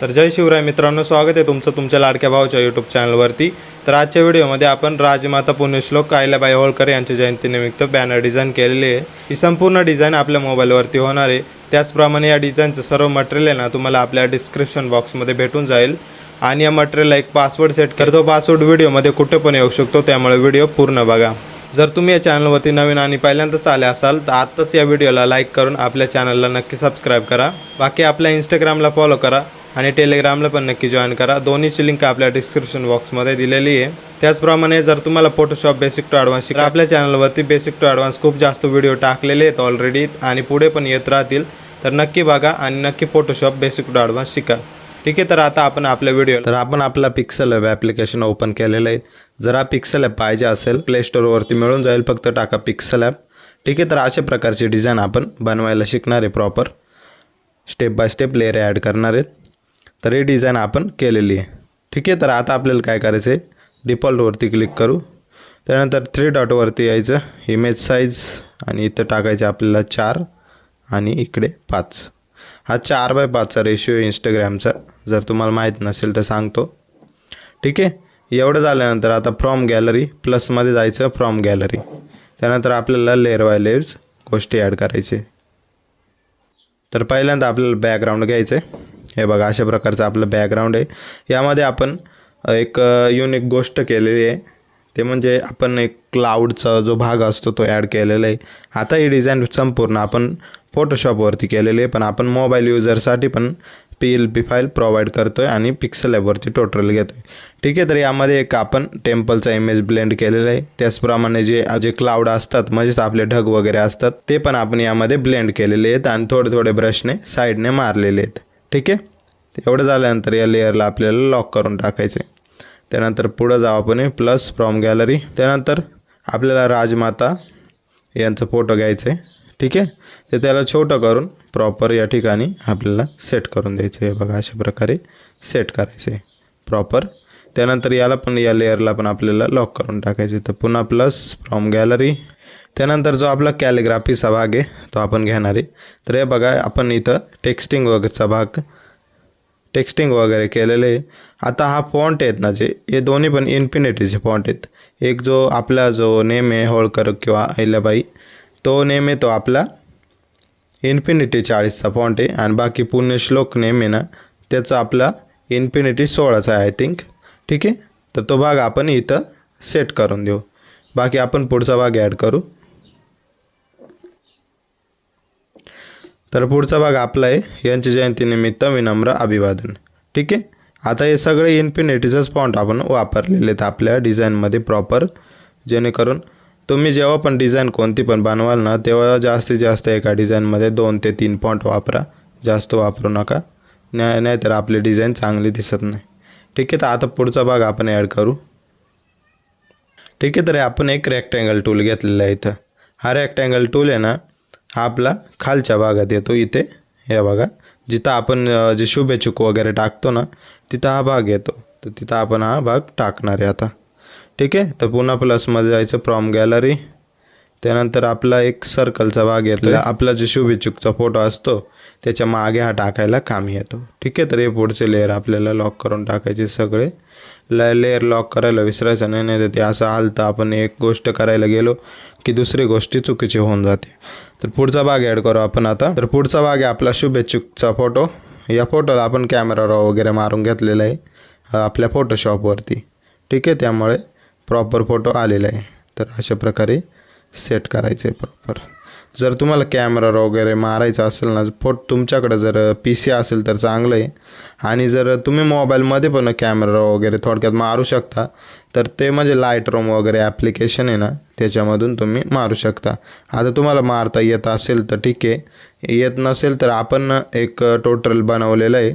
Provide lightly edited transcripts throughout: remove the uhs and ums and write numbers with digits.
तर जय शिवराय मित्रांनो, स्वागत आहे तुमचं तुमच्या लाडक्या भावाच्या यूट्यूब चॅनलवरती। तर आजच्या व्हिडिओमध्ये आपण राजमाता पुण्यश्लोक अहिल्याबाई होळकर यांच्या जयंतीनिमित्त बॅनर डिझाईन केलेली आहे। ही संपूर्ण डिझाईन आपल्या मोबाईलवरती होणार आहे। त्याचप्रमाणे या डिझाईनचं सर्व मटेरियल आहे ना तुम्हाला आपल्या डिस्क्रिप्शन बॉक्समध्ये भेटून जाईल। आणि या मटेरियलला एक पासवर्ड सेट करतो। पासवर्ड व्हिडिओमध्ये कुठे पण येऊ शकतो, त्यामुळे व्हिडिओ पूर्ण बघा। जर तुम्ही या चॅनलवरती नवीन आणि पहिल्यांदाच आले असाल तर आत्ताच या व्हिडिओला लाईक करून आपल्या चॅनलला नक्की सबस्क्राइब करा। बाकी आपल्या इंस्टाग्रामला फॉलो करा आणि टेलिग्रामला पण नक्की जॉइन करा। दोन्हीची लिंक आपल्या डिस्क्रिप्शन बॉक्समध्ये दिलेली आहे। त्याचप्रमाणे जर तुम्हाला फोटोशॉप बेसिक टू ॲडव्हान्स शिका, आपल्या चॅनलवरती बेसिक टू ॲडव्हान्स खूप जास्त व्हिडिओ टाकलेले आहेत ऑलरेडी आणि पुढे पण येत राहतील। तर नक्की बघा आणि नक्की फोटोशॉप बेसिक टू ॲडव्हान्स शिका। ठीक आहे, तर आता आपण आपल्या व्हिडिओ आपला पिक्सेल ॲप ॲप्लिकेशन ओपन केलेलं आहे। जर हा पिक्सेल ॲप पाहिजे असेल प्ले स्टोअरवरती मिळून जाईल, फक्त टाका पिक्सेल ॲप। ठीक आहे, तर अशा प्रकारची डिझाईन आपण बनवायला शिकणार आहे। Proper step by step layer add करणार आहेत। तर ही डिझाईन आपण केलेली आहे। ठीक आहे, तर आता आपल्याला काय करायचं आहे, डिफॉल्टवरती क्लिक करू, त्यानंतर 3 डॉटवरती यायचं, इमेज साईज आणि इथं टाकायचं आपल्याला 4 आणि इकडे 5। हा 4:5चा रेशिओ इंस्टाग्रामचा, जर तुम्हाला माहीत नसेल तर सांगतो। ठीक आहे, एवढं झाल्यानंतर आता फ्रॉम गॅलरी प्लसमध्ये जायचं, फ्रॉम गॅलरी, त्यानंतर आपल्याला लेअर बाय लेअर्स गोष्टी ॲड करायचे। तर पहिल्यांदा आपल्याला बॅकग्राऊंड घ्यायचं आहे। हे बघा अशा प्रकारचं आपलं बॅकग्राऊंड आहे। यामध्ये आपण एक युनिक गोष्ट केलेली आहे, ते म्हणजे आपण एक क्लाउडचा जो भाग असतो तो ॲड केलेला आहे। आता ही डिझाईन संपूर्ण आपण फोटोशॉपवरती केलेली आहे, पण आपण मोबाईल युजरसाठी पण PLP फाईल प्रोव्हाइड करतो आहे आणि पिक्सेल ॲपवरती टोटल घेतो आहे। ठीक आहे, तर यामध्ये एक आपण टेम्पलचा इमेज ब्लेंड केलेला आहे। त्याचप्रमाणे जे क्लाउड असतात म्हणजेच आपले ढग वगैरे असतात ते पण आपण यामध्ये ब्लेंड केलेले आहेत आणि थोडे ब्रशने साईडने मारलेले आहेत। ठीक आहे, एवढं झाल्यानंतर या लेअरला आपल्याला लॉक करून टाकायचे। त्यानंतर पुढं जाऊ आपण प्लस फ्रॉम गॅलरी, त्यानंतर आपल्याला राजमाता यांचा फोटो घ्यायचा आहे। ठीक आहे, तर त्याला छोटं करून प्रॉपर या ठिकाणी आपल्याला सेट करून द्यायचं आहे। बघा अशा प्रकारे सेट करायचं आहे प्रॉपर। त्यानंतर याला पण या लेअरला पण आपल्याला लॉक करून टाकायचं आहे। तर पुन्हा प्लस फ्रॉम गॅलरी, त्यानंतर जो आपला कॅलिग्राफीचा भाग आहे तो आपण घेणार आहे। तर हे बघा आपण इथं टेक्स्टिंग वगैरे केलेले आहे। आता हा फॉन्ट आहेत ना हे दोन्ही पण इन्फिनिटीचे फॉन्ट आहेत। एक जो आपला जो नेम आहे होळकर किंवा अहिल्याबाई, तो नेम आहे तो आपला इन्फिनिटी 40चा फॉन्ट आहे आणि बाकी पुण्यश्लोक नेम आहे ना त्याचा आपला इन्फिनिटी 16चा आहे आय थिंक। ठीक आहे, तर तो भाग आपण इथं सेट करून देऊ। बाकी आपण पुढचा भाग ॲड करू। तर पुढचा भाग आपला आहे यांच्या जयंतीनिमित्त विनम्र अभिवादन। ठीक आहे, आता हे सगळे इन्फिनिटीचंच फॉन्ट आपण वापरलेले आहेत आपल्या डिझाईनमध्ये प्रॉपर, जेणेकरून तुम्ही जेव्हा पण डिझाईन कोणती पण बनवाल ना तेव्हा जास्तीत जास्त एका डिझाईनमध्ये 2 ते 3 फॉन्ट वापरा, जास्त वापरू नका, नाहीतर आपली डिझाईन चांगली दिसत नाही। ठीक आहे, तर आता पुढचा भाग आपण ॲड करू। ठीक आहे, तर आपण एक रेक्टँगल टूल घेतलेला आहे इथं। हा रेक्टँगल टूल आहे ना हा आपला खालच्या भागात येतो इथे, हे बघा जिथं आपण जे शुभेच्छुक वगैरे टाकतो ना तिथं हा भाग येतो, तर तिथं आपण हा भाग टाकणार आहे आता। ठीक आहे, तर पुन्हा प्लसमध्ये जायचं, फ्रॉम गॅलरी, त्यानंतर आपला एक सर्कलचा भाग येतो, आपला जे शुभेच्छुकचा फोटो असतो त्याच्या मागे हा टाकायला कामी येतो। ठीक आहे, तर हे पुढचे लेअर आपल्याला लॉक करून टाकायचे सगळे। लेअर लॉक करायला विसरायचं नाही, तर ते असं हालतं आपण एक गोष्ट करायला गेलो की दुसरी गोष्टी चुकीची होऊन जाते। तर पुढचा भाग ॲड करू आपण आता। तर पुढचा भाग आहे आपला शुभेच्छुकचा फोटो। या फोटोला आपण कॅमेरा वगैरे मारून घेतलेला आहे आपल्या फोटोशॉपवरती। ठीक आहे, त्यामुळे प्रॉपर फोटो आलेला आहे। तर अशा प्रकारे सेट करायचं आहे प्रॉपर। जर तुम्हाला कॅमेरा वगैरे मारायचा असेल ना, तुमच्याकडे जर PC असेल तर चांगलं आहे, आणि जर तुम्ही मोबाईलमध्ये पण कॅमेरा वगैरे थोडक्यात मारू शकता तर ते म्हणजे लाईटरूम वगैरे ॲप्लिकेशन आहे ना त्याच्यामधून तुम्ही मारू शकता। आता तुम्हाला मारता येत असेल तर ठीक आहे, येत नसेल तर आपण एक ट्युटोरियल बनवलेलं आहे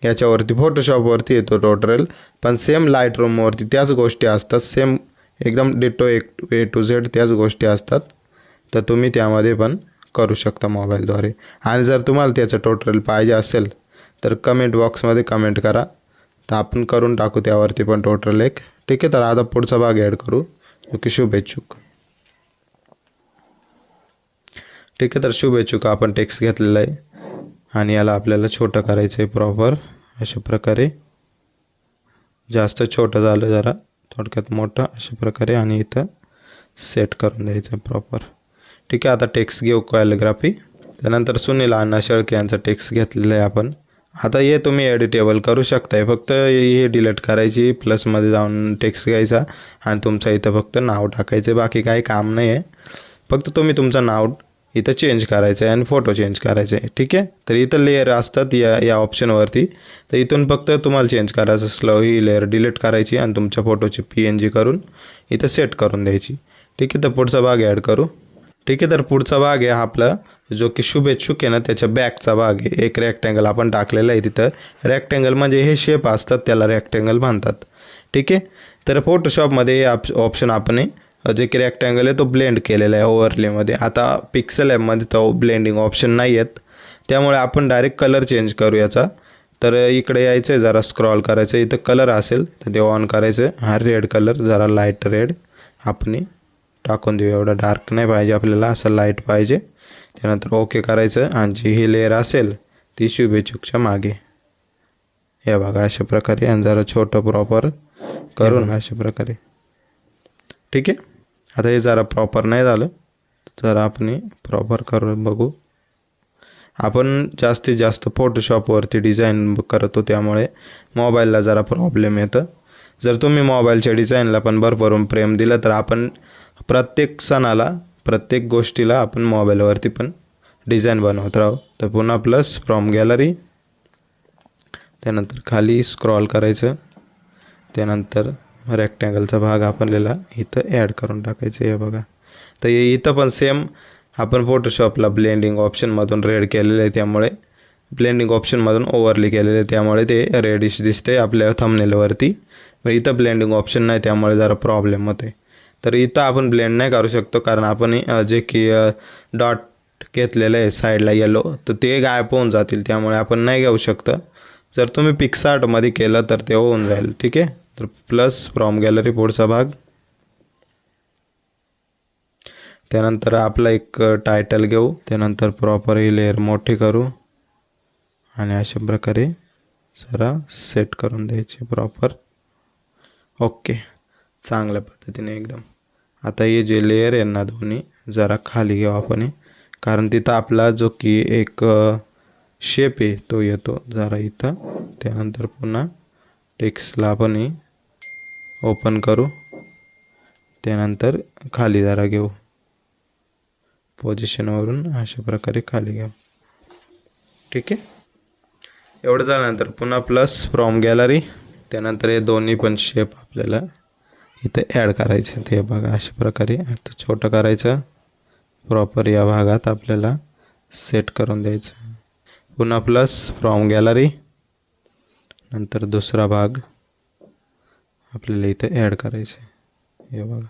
याच्यावरती, फोटोशॉपवरती येतो ट्युटोरियल, पण सेम लाईटरूमवरती त्याच गोष्टी असतात, सेम एकदम डिटो A to Z त्याच गोष्टी असतात। तर तुम्ही त्यामध्ये पण करू शकता मोबाईलद्वारे। आणि जर तुम्हाला त्याचं ट्युटोरियल पाहिजे असेल तर कमेंट बॉक्समध्ये कमेंट करा, तर आपण करून टाकू त्यावरती पण ट्युटोरियल एक। ठीक आहे, तर आता पुढचा भाग ॲड करू जो की शुभेच्छुक। ठीक आहे, तर शुभेच्छुक आपण टेक्स्ट घेतलेला आहे आणि याला आपल्याला छोटं करायचं आहे प्रॉपर अशा प्रकारे जास्त छोटं झालं जरा, थोडक्यात मोठं अशा प्रकारे, आणि इथं सेट करून द्यायचं प्रॉपर. ठीक आहे. आता टेक्स्ट घेऊ कॅलिग्राफी. त्यानंतर सुनील अण्णा शेळके यांचा टेक्स्ट घेतलेला आहे आपण. आता हे तुम्ही एडिटेबल करू शकताय, फक्त हे डिलीट करायची, प्लसमध्ये जाऊन टेक्स्ट घ्यायचा आणि तुमचं इथं फक्त नाव टाकायचं, बाकी काही काम नाही आहे. फक्त तुम्ही तुमचं नाव इथं चेंज करायचं आहे आणि फोटो चेंज करायचे आहे. ठीक आहे. तर इथं लेअर असतात या ऑप्शनवरती, तर इथून फक्त तुम्हाला चेंज करायचं असलं ही लेअर डिलीट करायची आणि तुमच्या फोटोची PNG करून इथं सेट करून द्यायची. ठीक आहे. तर पुढचा भाग ॲड करू. ठीक आहे. तर पुढचा भाग आहे आपला जो की शुभेच्छुक आहे ना त्याच्या बॅकचा भाग आहे. एक रेक्टँगल आपण टाकलेला आहे तिथं. रेक्टँगल म्हणजे हे शेप असतात त्याला रेक्टँगल म्हणतात. ठीक आहे. तर फोटोशॉपमध्ये ऑप्शन आपण जे की रेक्टँगल आहे तो ब्लेंड केलेला आहे ओव्हरलेमध्ये. आता पिक्सेल ॲपमध्ये तो ब्लेंडिंग ऑप्शन नाही आहेत, त्यामुळे आपण डायरेक्ट कलर चेंज करू याचा. तर इकडे यायचं आहे, जरा स्क्रॉल करायचं, इथं कलर असेल तर ते ऑन करायचं. हा रेड कलर, जरा लाईट रेड आपण टाकून देऊ. एवढा डार्क नाही पाहिजे आपल्याला, असं लाईट पाहिजे. त्यानंतर ओके करायचं आणि जी ही लेअर असेल ती शुभेच्छुकच्या मागे हे बघा अशा प्रकारे, आणि जरा छोटं प्रॉपर करून अशा प्रकारे. ठीक आहे. आता हे जरा प्रॉपर नाही झालं, जरा आपण प्रॉपर करून बघू. आपण जास्तीत जास्त फोटोशॉपवरती डिझाईन करतो, त्यामुळे मोबाईलला जरा प्रॉब्लेम येतं. जर तुम्ही मोबाईलच्या डिझाईनला पण भरभरून प्रेम दिलं तर आपण प्रत्येक सणाला, प्रत्येक गोष्टीला आपण मोबाईलवरती पण डिझाईन बनवत राहू. तर पुन्हा प्लस फ्रॉम गॅलरी, त्यानंतर खाली स्क्रॉल करायचं, त्यानंतर रेक्टँगलचा भाग आपल्याला इथं ॲड करून टाकायचं. हे बघा. तर इथं पण सेम आपण फोटोशॉपला ब्लेंडिंग ऑप्शनमधून रेड केलेलं आहे, त्यामुळे ब्लेंडिंग ऑप्शनमधून ओव्हरली केलेलं आहे, त्यामुळे ते रेडिश दिसते आपल्या थंबनेलवरती. इथं ब्लेंडिंग ऑप्शन नाही, त्यामुळे जरा प्रॉब्लेम होते. तर इथं आपण ब्लेंड नाही करू शकतो, कारण आपण जे की डॉट घेतलेलं आहे साईडला येलो, तर ते गायब होऊन जातील, त्यामुळे आपण नाही घेऊ शकतं. जर तुम्ही पिक्सआर्टमध्ये केलं तर ते होऊन जाईल. ठीक आहे. तर प्लस फ्रॉम गॅलरी पुढचा भाग, त्यानंतर आपला एक टायटल घेऊ, त्यानंतर प्रॉपर ही लेअर मोठी करू आणि अशा प्रकारे जरा सेट करून द्यायची प्रॉपर. ओके. चांगल्या पद्धतीने एकदम. आता हे जे लेअर आहे ना दोन्ही जरा खाली घेऊ आपण, कारण तिथं आपला जो की एक शेप आहे तो येतो जरा इथं. त्यानंतर पुन्हा टेक्स्टला आपण ओपन करू, त्यानंतर खाली जरा घेऊ, पोझिशनवरून अशा प्रकारे खाली घेऊ. ठीक आहे. एवढं झाल्यानंतर पुन्हा प्लस फ्रॉम गॅलरी, त्यानंतर हे दोन्ही पण शेप आपल्याला इथे ॲड करायचे. ते बघा अशा प्रकारे. आता छोटं करायचं, प्रॉपर या भागात आपल्याला सेट करून द्यायचं. पुन्हा प्लस फ्रॉम गॅलरी, नंतर दुसरा भाग आपल्याला इथे ॲड करायचं. हे बघा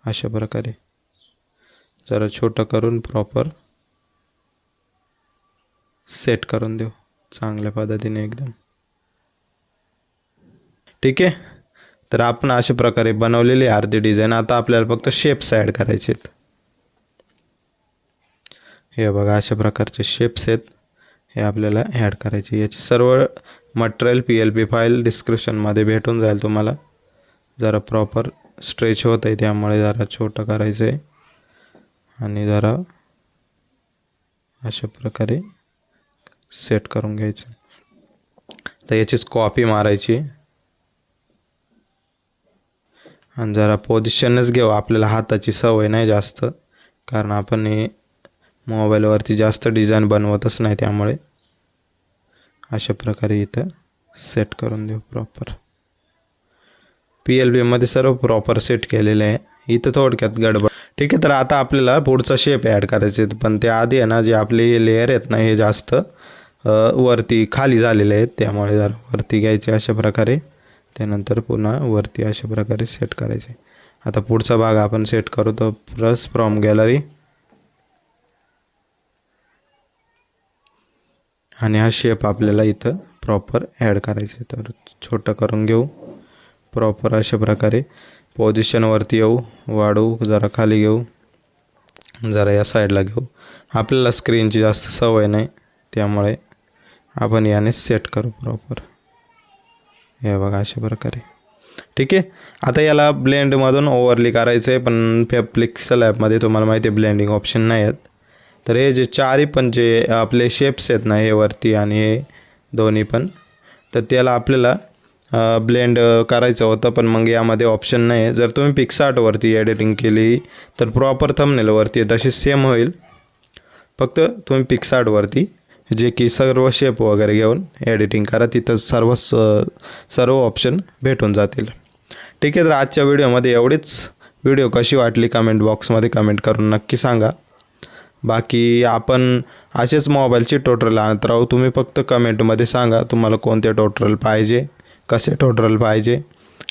अशा प्रकारे जरा छोटं करून प्रॉपर सेट करून देऊ चांगल्या पद्धतीने एकदम. ठीक आहे. तर आपण अशा प्रकारे बनवलेली अर्धी डिझाईन. आता आपल्याला फक्त शेप्स ॲड करायचे आहेत. हे बघा अशा प्रकारचे शेप्स आहेत, हे आपल्याला ॲड करायचे. याचे सर्व मटेरियल PLP फाईल डिस्क्रिप्शनमध्ये भेटून जाईल तुम्हाला. जरा प्रॉपर स्ट्रेच होत आहे, त्यामुळे जरा छोटं करायचं आहे आणि जरा अशा प्रकारे सेट करून घ्यायचं. तर याचीच कॉपी मारायची आणि जरा पोझिशनच घेऊ. आपल्याला हाताची सवय नाही जास्त, कारण आपण हे मोबाईलवरती जास्त डिझाईन बनवतच नाही, त्यामुळे अशा प्रकारे इथं सेट करून देऊ प्रॉपर. PLPमध्ये सर्व प्रॉपर सेट केलेलं आहे. इथं थोडक्यात गडबड. ठीक आहे. तर आता आपल्याला पुढचा शेप ॲड करायचे आहेत, पण त्याआधी आहे ना जे आपले लेअर आहेत ना हे जास्त वरती खाली झालेले आहेत, त्यामुळे जरा वरती घ्यायचे अशा प्रकारे. त्यानंतर पुन्हा वरती अशा प्रकारे सेट करायचे. आता पुढचा भाग आपण सेट करू. तर प्लस फ्रॉम गॅलरी आणि हा शेप आपल्याला इथं प्रॉपर ॲड करायचे. तर छोटं करून घेऊ प्रॉपर अशा प्रकारे. पोझिशनवरती येऊ, वाढवू, जरा खाली घेऊ, जरा या साईडला घेऊ. आपल्याला स्क्रीनची जास्त सवय नाही, त्यामुळे आपण याने सेट करू प्रॉपर. हे बघा अशा प्रकारे. ठीक आहे. आता याला ब्लेंडमधून ओव्हरली करायचं आहे, पण पिक्सल ॲपमध्ये तुम्हाला माहिती आहे ब्लेंडिंग ऑप्शन नाही आहेत. तर हे जे चारही पण जे आपले शेप्स आहेत ना, हे वरती आणि हे दोन्ही पण, तर त्याला आपल्याला ब्लेंड करायचं होतं, पण मग यामध्ये ऑप्शन नाही आहे. जर तुम्ही पिक्सआर्टवरती एडिटिंग केली तर प्रॉपर थंबनेलवरती तशी सेम होईल. फक्त तुम्ही पिक्सआर्टवरती जे की सर्व शेप वगैरे घेऊन एडिटिंग करा, तिथं सर्व ऑप्शन भेटून जातील. ठीक आहे. तर आजच्या व्हिडिओमध्ये एवढीच. व्हिडिओ कशी वाटली कमेंट बॉक्समध्ये कमेंट करून नक्की सांगा. बाकी आपण असेच मोबाईलचे ट्युटोरियल आणत राहू. तुम्ही फक्त कमेंटमध्ये सांगा तुम्हाला कोणते ट्युटोरियल पाहिजे, कसे ट्युटोरियल पाहिजे,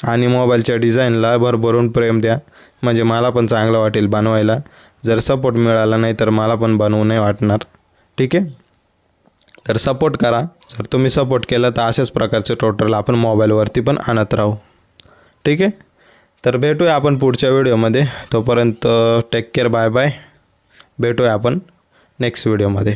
आणि मोबाईलच्या डिझाईनला भरभरून प्रेम द्या, म्हणजे मला पण चांगलं वाटेल बनवायला. जर सपोर्ट मिळाला नाही तर मला पण बनवू नाही वाटणार. ठीक आहे. तर सपोर्ट करा. जर तुम्ही सपोर्ट केला तर अशाच प्रकारचे ट्युटोरियल आपण मोबाईलवरती पण आणत राहू. ठीक आहे. तर भेटूया आपण पुढच्या व्हिडिओमध्ये. तोपर्यंत टेक केअर. Bye bye. भेटूया आपण नेक्स्ट व्हिडिओमध्ये.